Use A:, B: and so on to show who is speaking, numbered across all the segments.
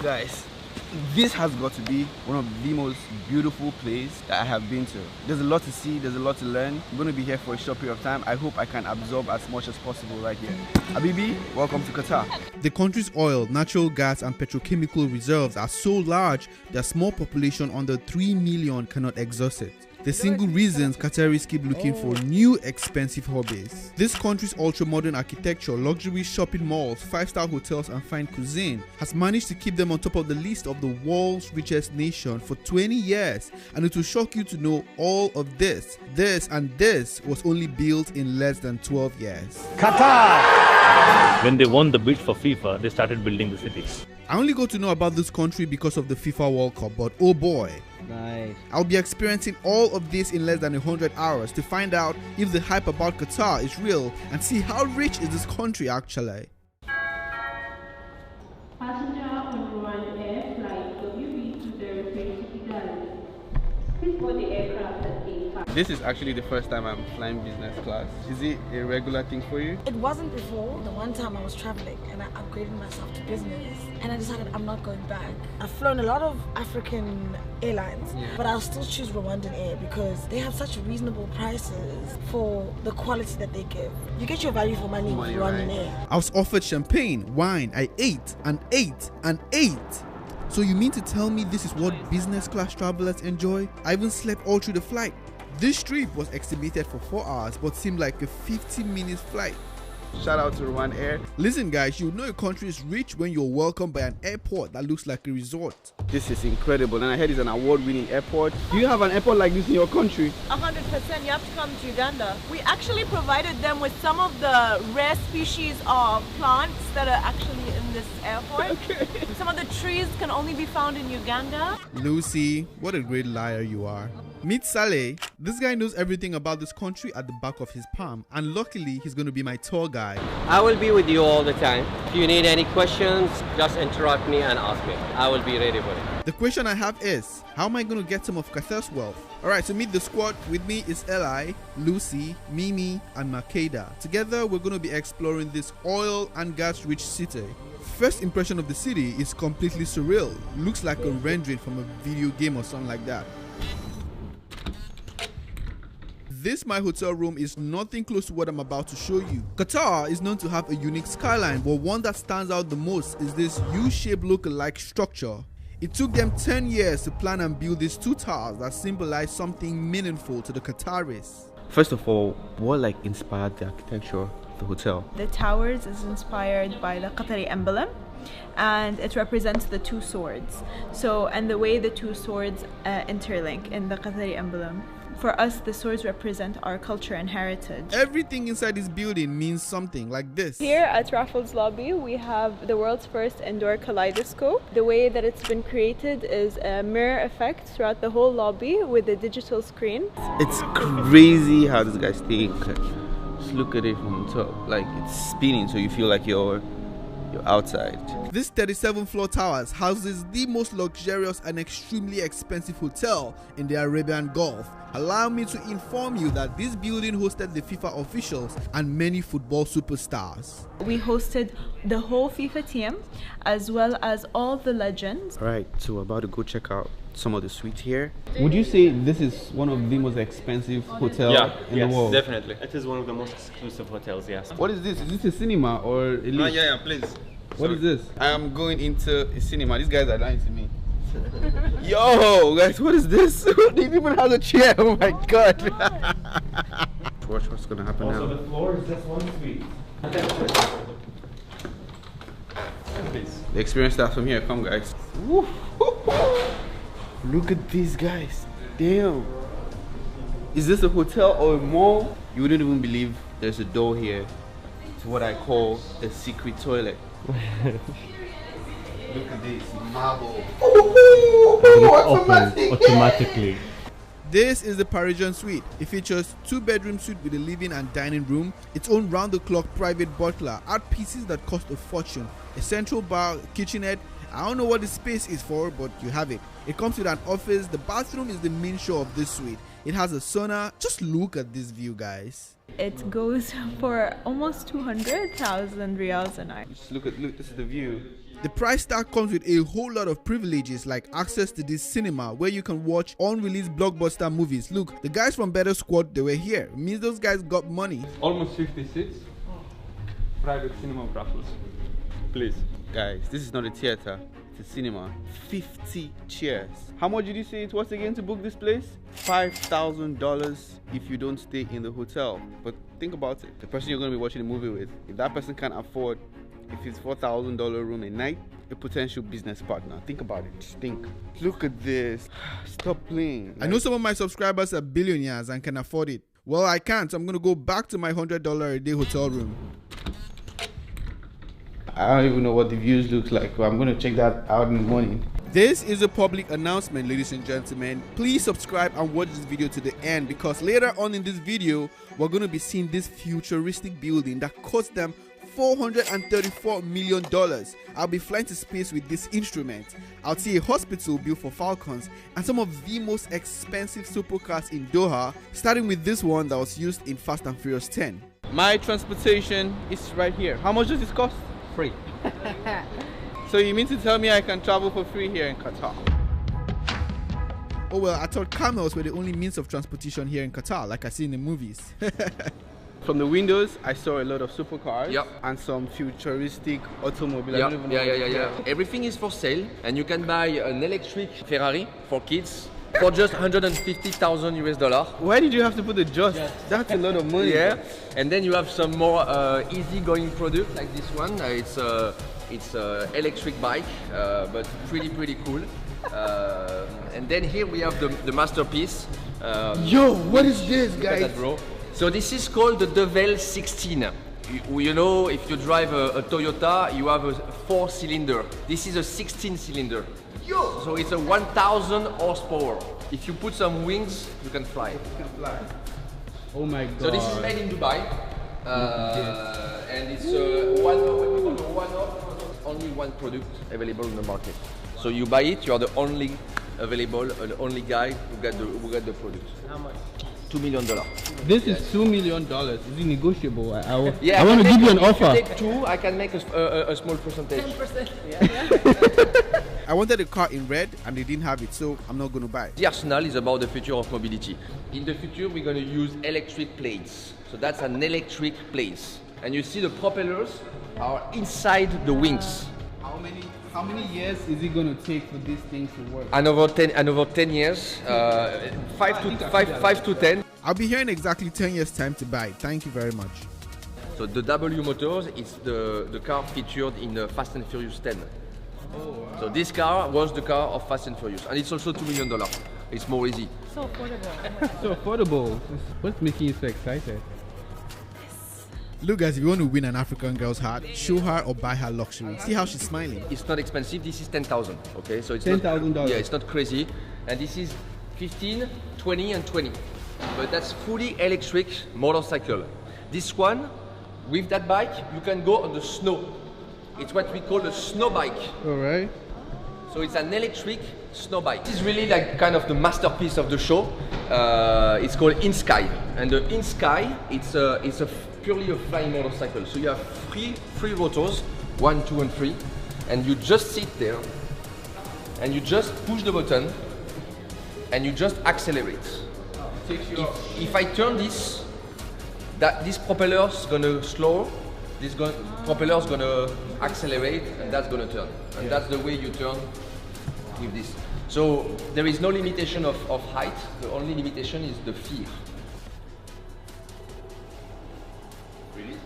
A: Guys, this has got to be one of the most beautiful places that I have been to. There's a lot to see, there's a lot to learn. I'm going to be here for a short period of time. I hope I can absorb as much as possible right here. Habibi, welcome to Qatar.
B: The country's oil, natural gas and petrochemical reserves are so large that a small population under 3 million cannot exhaust it. The single reasons Qataris keep looking for new expensive hobbies. This country's ultra-modern architecture, luxury shopping malls, 5-star hotels and fine cuisine has managed to keep them on top of the list of the world's richest nation for 20 years. And it will shock you to know all of this was only built in less than 12 years.
C: Qatar! When they won the bid for FIFA, they started building the city.
B: I only got to know about this country because of the FIFA World Cup, but oh boy.
A: Nice.
B: I'll be experiencing all of this in less than 100 hours to find out if the hype about Qatar is real and see how rich is this country actually.
D: Passenger on Rwanda Air flight WB203 to Kigali. Please board the aircraft at gate 5.
A: This is actually the first time I'm flying business class. Is it a regular thing for you?
E: It wasn't before. The one time I was traveling and I upgraded myself to business and I decided I'm not going back. I've flown a lot of African airlines, but I'll still choose Rwandan Air because they have such reasonable prices for the quality that they give. You get your value for money with Rwandan Air.
B: I was offered champagne, wine, I ate and ate and ate. So you mean to tell me this is what business class travelers enjoy? I even slept all through the flight. This trip was exhibited for 4 hours but seemed like a 50-minute flight.
A: Shout out to Rwanda Air.
B: Listen guys, you know a country is rich when you're welcomed by an airport that looks like a resort.
A: This is incredible, and I heard it's an award-winning airport. Do you have an airport like this in your country?
F: 100%. You have to come to Uganda. We actually provided them with some of the rare species of plants that are actually in this airport. Okay. Some of the trees can only be found in Uganda.
B: Lucy, what a great liar you are. Meet Saleh. This guy knows everything about this country at the back of his palm, and luckily he's going to be my tour guide.
G: I will be with you all the time. If you need any questions, just interrupt me and ask me. I will be ready for it.
B: The question I have is, how am I going to get some of Qatar's wealth? Alright, so meet the squad. With me is Eli, Lucy, Mimi and Makeda. Together we're going to be exploring this oil and gas rich city. First impression of the city is completely surreal. Looks like a rendering from a video game or something like that. This my hotel room is nothing close to what I'm about to show you. Qatar is known to have a unique skyline, but one that stands out the most is this U-shaped look-alike structure. It took them 10 years to plan and build these 2 towers that symbolize something meaningful to the Qataris.
A: First of all, what inspired the architecture of the hotel?
F: The towers is inspired by the Qatari emblem, and it represents the 2 swords. So, and the way the 2 swords interlink in the Qatari emblem. For us, the swords represent our culture and heritage.
B: Everything inside this building means something like this.
F: Here at Raffles Lobby, we have the world's first indoor kaleidoscope. The way that it's been created is a mirror effect throughout the whole lobby with a digital screen.
A: It's crazy how this guy's think. Just look at it from the top. Like, it's spinning, so you feel like you're outside.
B: This 37-floor towers houses the most luxurious and extremely expensive hotel in the Arabian Gulf. Allow me to inform you that this building hosted the FIFA officials and many football superstars.
F: We hosted the whole FIFA team as well as all the legends.
A: Alright, so we're about to go check out some of the suites here. Would you say this is one of the most expensive hotels in the world?
H: Definitely. It is one of the most exclusive hotels, yes.
A: What is this? Is this a cinema or a lift?
H: Yeah, please.
A: What is this? I am going into a cinema. These guys are lying to me. Yo, guys, what is this? It even has a chair. Oh my god. Watch what's gonna happen now.
H: The floor is just 1 suite.
A: The experience starts from here. Come, guys. Woo. Look at these guys. Damn. Is this a hotel or a mall? You wouldn't even believe there's a door here to what I call a secret toilet. Look at this marble.
C: Automatically.
B: This is the Parisian suite. It features 2-bedroom suite with a living and dining room, its own round-the-clock private butler, art pieces that cost a fortune, a central bar, kitchenette. I don't know what the space is for, but you have it. It comes with an office. The bathroom is the main show of this suite. It has a sauna. Just look at this view, guys.
F: It goes for almost 200,000 riyals a night.
A: Just look, this is the view.
B: The price tag comes with a whole lot of privileges like access to this cinema where you can watch unreleased blockbuster movies. Look, the guys from Better Squad, they were here. It means those guys got money.
I: Almost 56 private cinematographers. Please.
A: Guys, this is not a theater, it's a cinema. 50 chairs. How much did you say it was again to book this place? $5,000 if you don't stay in the hotel. But think about it. The person you're going to be watching the movie with, if that person can't afford, if it's $4,000 room a night, a potential business partner. Think about it. Just think. Look at this. Stop playing.
B: I know some of my subscribers are billionaires and can afford it. Well, I can't, so I'm going to go back to my $100 a day hotel room.
A: I don't even know what the views look like, but I'm going to check that out in the morning.
B: This is a public announcement, ladies and gentlemen. Please subscribe and watch this video to the end, because later on in this video, we're going to be seeing this futuristic building that cost them $434 million. I'll be flying to space with this instrument. I'll see a hospital built for falcons and some of the most expensive supercars in Doha, starting with this one that was used in Fast and Furious 10.
A: My transportation is right here. How much does this cost?
G: Free.
A: So you mean to tell me I can travel for free here in Qatar?
B: Oh well, I thought camels were the only means of transportation here in Qatar, like I see in the movies.
A: From the windows, I saw a lot of supercars.
J: Yep.
A: And some futuristic automobile.
J: Yeah. Everything is for sale, and you can buy an electric Ferrari for kids for just $150,000 US.
A: Why did you have to put the just? That's a lot of money.
J: Yeah, and then you have some more easy-going product like this one. It's a electric bike, but pretty cool. And then here we have the masterpiece.
A: Yo, what is this,
J: Look at
A: guys?
J: that, bro. So this is called the Devel 16. You know, if you drive a Toyota, you have a 4-cylinder. This is a 16-cylinder.
A: Yo!
J: So it's a 1,000 horsepower. If you put some wings, you can fly.
A: Oh my god.
J: So this is made in Dubai. And it's only one product available in the market. So you buy it, you are the only guy who got the product. How much? $2 million.
A: This is $2 million. Is it negotiable? I want
J: to
A: give you an offer.
J: If you take two, I can make a small percentage. 10%.
B: I wanted a car in red and they didn't have it, so I'm not going to buy it.
J: The Arsenal is about the future of mobility. In the future, we're going to use electric planes. So that's an electric plane. And you see the propellers are inside the wings.
A: How many years is it going to take for this thing to work?
J: Another 10 years, 5 to 10.
B: I'll be here in exactly 10 years' time to buy it. Thank you very much.
J: So the W Motors is the car featured in Fast and Furious 10. Oh, wow. So this car was the car of Fast and Furious, and it's also $2 million. It's more easy.
F: So affordable.
A: So affordable. What's making you so excited?
B: Look guys, if you want to win an African girl's heart, show her or buy her luxury. See how she's smiling.
J: It's not expensive. This is 10,000. Okay, so it's
A: $10,000.
J: Yeah, it's not crazy. And this is 15, 20, and 20. But that's fully electric motorcycle. This one, with that bike, you can go on the snow. It's what we call a snow bike.
A: All right.
J: So it's an electric snow bike. This is really like kind of the masterpiece of the show. It's called InSky, and the InSky, it's purely a flying motorcycle. So you have three rotors, 1, 2, and 3, and you just sit there, and you just push the button, and you just accelerate. If I turn this, this propeller is gonna slow. Propeller is gonna accelerate, and that's gonna turn. And that's the way you turn with this. So there is no limitation of height. The only limitation is the fear. Really?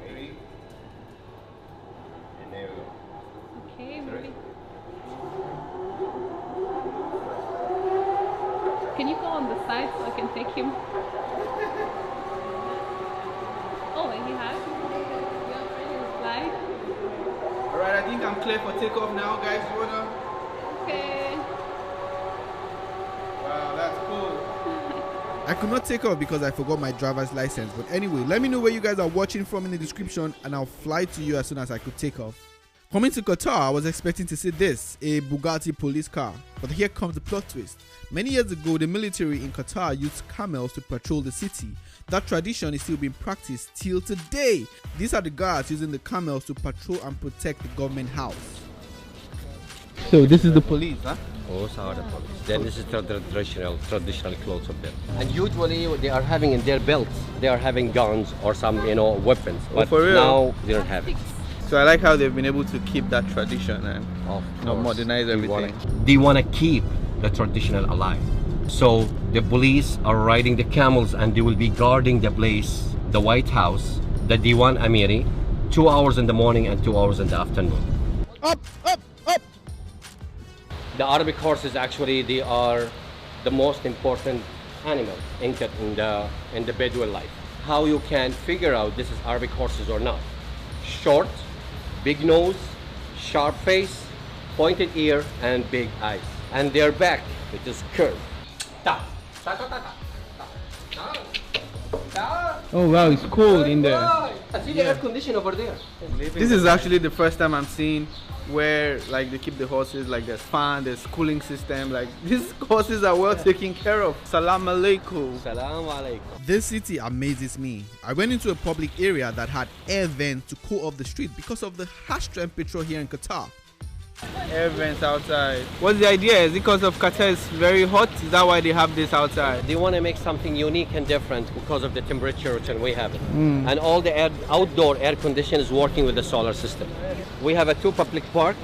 J: Ready? And there we go.
D: Okay, moving. Can you go on the side so I can take him? Oh, and he has? Fly?
A: Alright, I think I'm clear for takeoff now, guys. You wanna?
D: Okay.
A: Wow, that's cool.
B: I could not take off because I forgot my driver's license. But anyway, let me know where you guys are watching from in the description and I'll fly to you as soon as I could take off. Coming to Qatar, I was expecting to see this, a Bugatti police car. But here comes the plot twist. Many years ago, the military in Qatar used camels to patrol the city. That tradition is still being practiced till today. These are the guards using the camels to patrol and protect the government house.
A: So this is the police, huh?
G: Those are the police. Then this is traditional clothes of them. And usually they are having in their belts, they are having guns or some, weapons. But
A: for real?
G: Now they don't have it.
A: So I like how they've been able to keep that tradition and modernize everything.
G: They want to keep the traditional alive. So the police are riding the camels and they will be guarding the place, the White House, the Diwan Amiri, 2 hours in the morning and 2 hours in the afternoon.
B: Up, up, up!
G: The Arabic horses actually, they are the most important animal in the Bedouin life. How you can figure out this is Arabic horses or not? Short, big nose, sharp face, pointed ear, and big eyes. And their back, it is curved.
A: Oh wow, it's cold in there.
G: See the air condition over there.
A: This is actually the first time I'm seeing where like they keep the horses, like there's fan, there's cooling system, like these horses are well taken care of. Salam alaikum.
G: Salam alaikum.
B: This city amazes me. I went into a public area that had air vents to cool off the street because of the harsh temperature here in Qatar.
A: Air vents outside. What's the idea? Is it because of Qatar is very hot? Is that why they have this outside?
G: They want to make something unique and different because of the temperature and we have it. And all the outdoor air condition is working with the solar system. We have a 2 public park.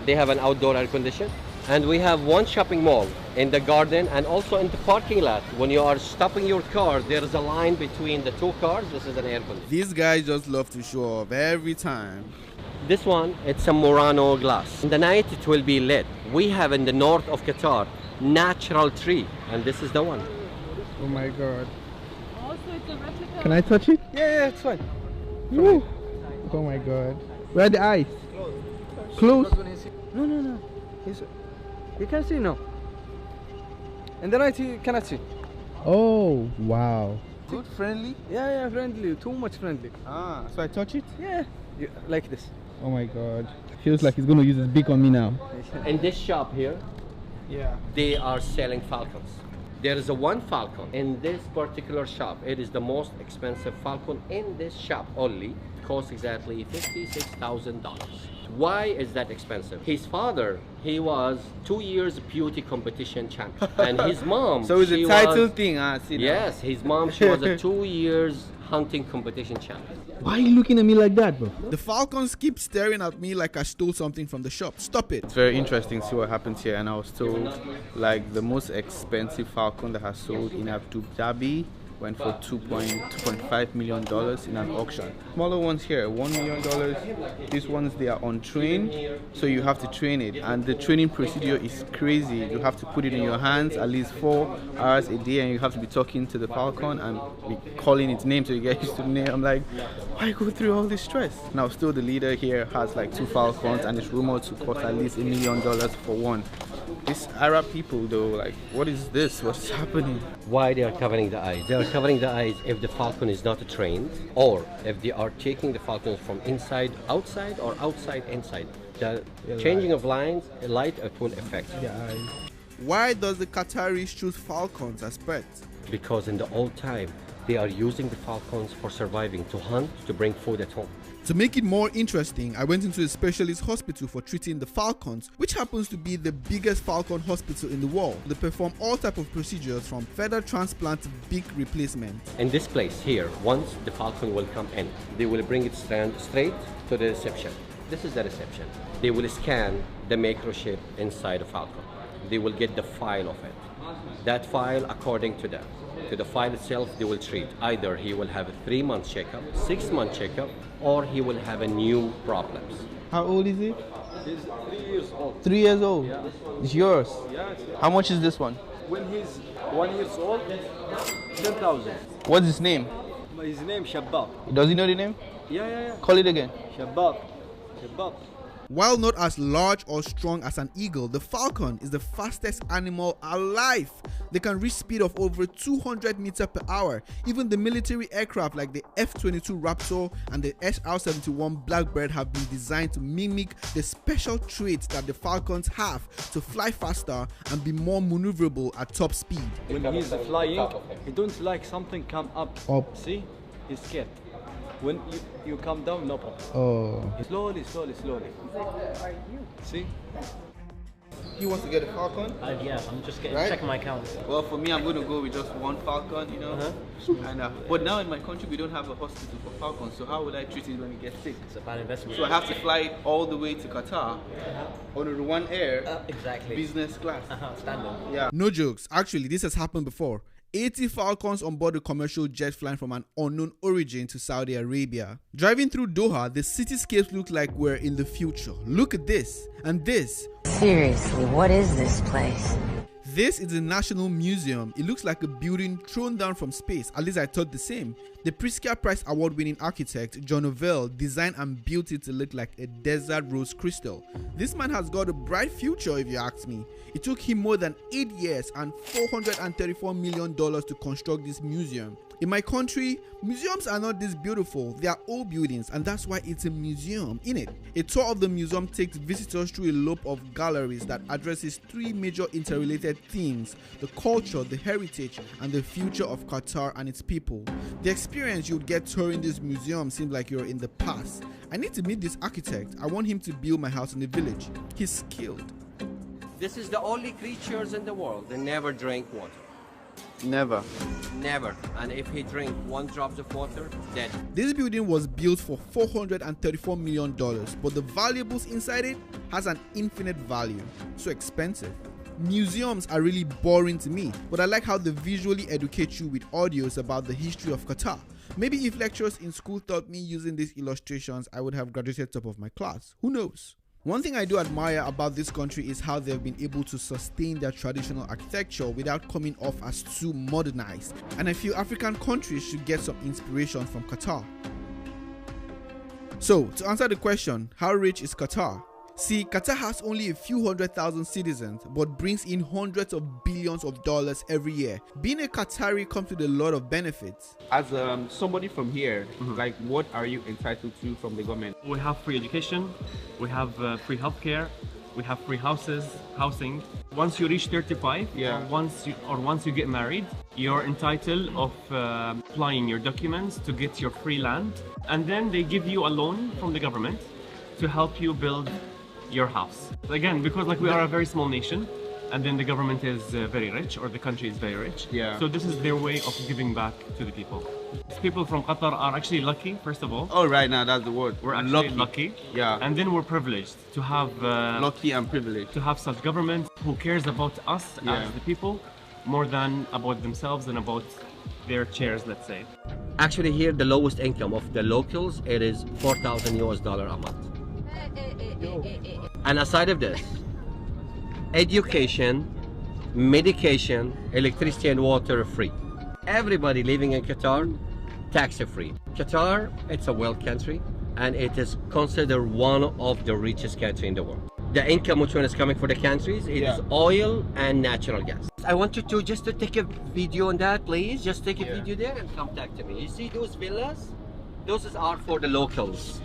G: They have an outdoor air condition. And we have 1 shopping mall in the garden and also in the parking lot. When you are stopping your car, there is a line between the 2 cars. This is an air conditioner.
B: These guys just love to show off every time.
G: This one, it's a Murano glass. In the night, it will be lit. We have in the north of Qatar, natural tree, and this is the one.
A: Oh my God.
F: Also, it's a replica.
A: Can I touch it? Yeah, it's fine. Woo. Oh my God. Where are the eyes? Close.
K: No. You can see now. In the night, you cannot see.
A: Oh, wow. Good, friendly?
K: Yeah, friendly. Too much friendly.
A: Ah, so I touch it?
K: Yeah, like this.
A: Oh my God. Feels like he's going to use his beak on me now.
G: In this shop here, they are selling falcons. There is a 1 falcon in this particular shop. It is the most expensive falcon in this shop only. It costs exactly $56,000. Why is that expensive? His father, he was 2 years beauty competition champion. And his mom,
A: so it's a title thing,
G: yes, his mom, she was a 2 years hunting competition champion.
A: Why are you looking at me like that, bro?
B: The falcons keep staring at me like I stole something from the shop. Stop it.
A: It's very interesting to see what happens here, and I was told like the most expensive falcon that has sold in Abu Dhabi went for $2.5 million in an auction. Smaller ones here, $1 million. These ones, they are untrained, so you have to train it, and the training procedure is crazy. You have to put it in your hands at least 4 hours a day, and you have to be talking to the falcon and be calling its name so you get used to the name. I'm like, why go through all this stress? Now still the leader here has like 2 falcons, and it's rumored to cost at least $1 million for one. These Arab people though, like, what is this? What's happening?
G: Why they are covering the eyes? They are covering the eyes if the falcon is not trained, or if they are taking the falcons from inside outside or outside inside. The changing of light, it will affect the eyes.
B: Why does the Qataris choose falcons as pets?
G: Because in the old time, they are using the falcons for surviving, to hunt, to bring food at home.
B: To make it more interesting, I went into a specialist hospital for treating the falcons, which happens to be the biggest falcon hospital in the world. They perform all types of procedures from feather transplant to beak replacement.
G: In this place here, once the falcon will come in, they will bring it straight to the reception. This is the reception. They will scan the microchip inside the falcon. They will get the file of it. That file, according to the file itself, they will treat. Either he will have a 3-month checkup, 6-month checkup, or he will have a new problems.
A: How old is he?
K: He's 3 years old.
A: 3 years old?
K: Yeah.
A: It's yours?
K: Yeah.
A: How much is this one?
K: When he's 1 year old, 10,000.
A: What's his name?
K: His name Shabab.
A: Does he know the name?
K: Yeah.
A: Call it again.
K: Shabab.
B: While not as large or strong as an eagle, the falcon is the fastest animal alive. They can reach speed of over 200 meters per hour. Even the military aircraft like the F-22 Raptor and the SR-71 Blackbird have been designed to mimic the special traits that the falcons have to fly faster and be more maneuverable at top speed.
L: When he's flying, he don't like something come up. See? He's scared. When you come down, no problem.
B: Oh.
L: Slowly. See?
A: He wants to get a falcon?
M: Yeah, I'm just
A: Right?
M: checking my account.
A: Well, for me, I'm going to go with just one falcon, you know. And but now in my country, we don't have a hospital for falcons, so how will I treat it when it gets sick?
M: It's a bad investment.
A: So I have to fly it all the way to Qatar on a Rwanda Air,
M: exactly.
A: business class.
M: Standard.
A: Yeah.
B: No jokes. Actually, this has happened before. 80 Falcons on board a commercial jet flying from an unknown origin to Saudi Arabia. Driving through Doha, the cityscapes look like we're in the future. Look at this and this.
N: Seriously, what is this place?
B: This is the National Museum. It looks like a building thrown down from space. At least I thought the same. The Pritzker Prize award-winning architect John Novell designed and built it to look like a desert rose crystal. This man has got a bright future if you ask me. It took him more than 8 years and $434 million to construct this museum. In my country, museums are not this beautiful. They are old buildings, and that's why it's a museum, innit? A tour of the museum takes visitors through a loop of galleries that addresses 3 major interrelated themes: the culture, the heritage, and the future of Qatar and its people. The experience you'd get touring this museum seems like you're in the past. I need to meet this architect. I want him to build my house in the village. He's skilled.
G: This is the only creatures in the world that never drink water.
A: Never.
G: Never. And if he drink 1 drop of water, dead.
B: This building was built for $434 million, but the valuables inside it has an infinite value. So expensive. Museums are really boring to me, but I like how they visually educate you with audios about the history of Qatar. Maybe if lecturers in school taught me using these illustrations, I would have graduated top of my class. Who knows? One thing I do admire about this country is how they've been able to sustain their traditional architecture without coming off as too modernized. And I feel African countries should get some inspiration from Qatar. So, to answer the question, how rich is Qatar? See, Qatar has only a few 100,000 citizens, but brings in hundreds of billions of dollars every year. Being a Qatari comes with a lot of benefits.
A: As somebody from here, like, what are you entitled to from the government?
H: We have free education, we have free healthcare, we have free housing. Once you reach 35, or once you get married, you're entitled of applying your documents to get your free land, and then they give you a loan from the government to help you build your house. Again, because like we are a very small nation, and then the government is very rich, or the country is very rich. So this is their way of giving back to the people. People from Qatar are actually lucky, first of all.
A: Oh, right now that's the word.
H: We're actually lucky.
A: Yeah.
H: And then we're privileged to have
A: lucky and privileged
H: to have such government who cares about us as the people more than about themselves and about their chairs, let's say.
G: Actually, here the lowest income of the locals, it is $4,000 a month. And aside of this, education, medication, electricity and water free. Everybody living in Qatar, tax free. Qatar, it's a wealth country, and it is considered one of the richest countries in the world. The income which one is coming for the countries, it is oil and natural gas. I want you to just take a video on that, please. Just take a video there and contact me. You see those villas? Those are for the locals.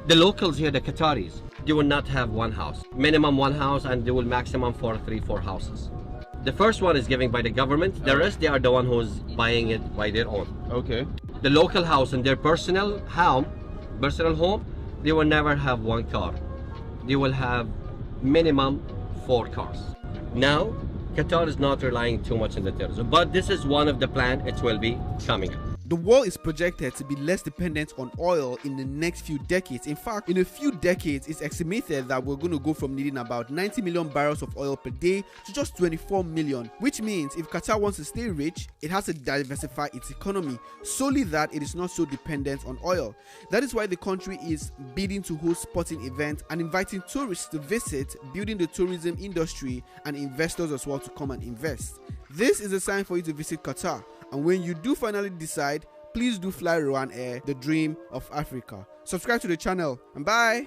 G: The locals here, the Qataris, they will not have one house. Minimum one house, and they will maximum for 3-4 houses. The first one is given by the government. The rest, they are the one who's buying it by their own. The local house and their personal home, they will never have one car. They will have minimum 4 cars. Now, Qatar is not relying too much on the tourism, but this is one of the plans. It will be coming up.
B: The world is projected to be less dependent on oil in the next few decades. In fact, in a few decades, it's estimated that we're going to go from needing about 90 million barrels of oil per day to just 24 million, which means if Qatar wants to stay rich, it has to diversify its economy solely that it is not so dependent on oil. That is why the country is bidding to host sporting events and inviting tourists to visit, building the tourism industry and investors as well to come and invest. This is a sign for you to visit Qatar. And when you do finally decide, please do fly Rwanda Air, the dream of Africa. Subscribe to the channel, and bye!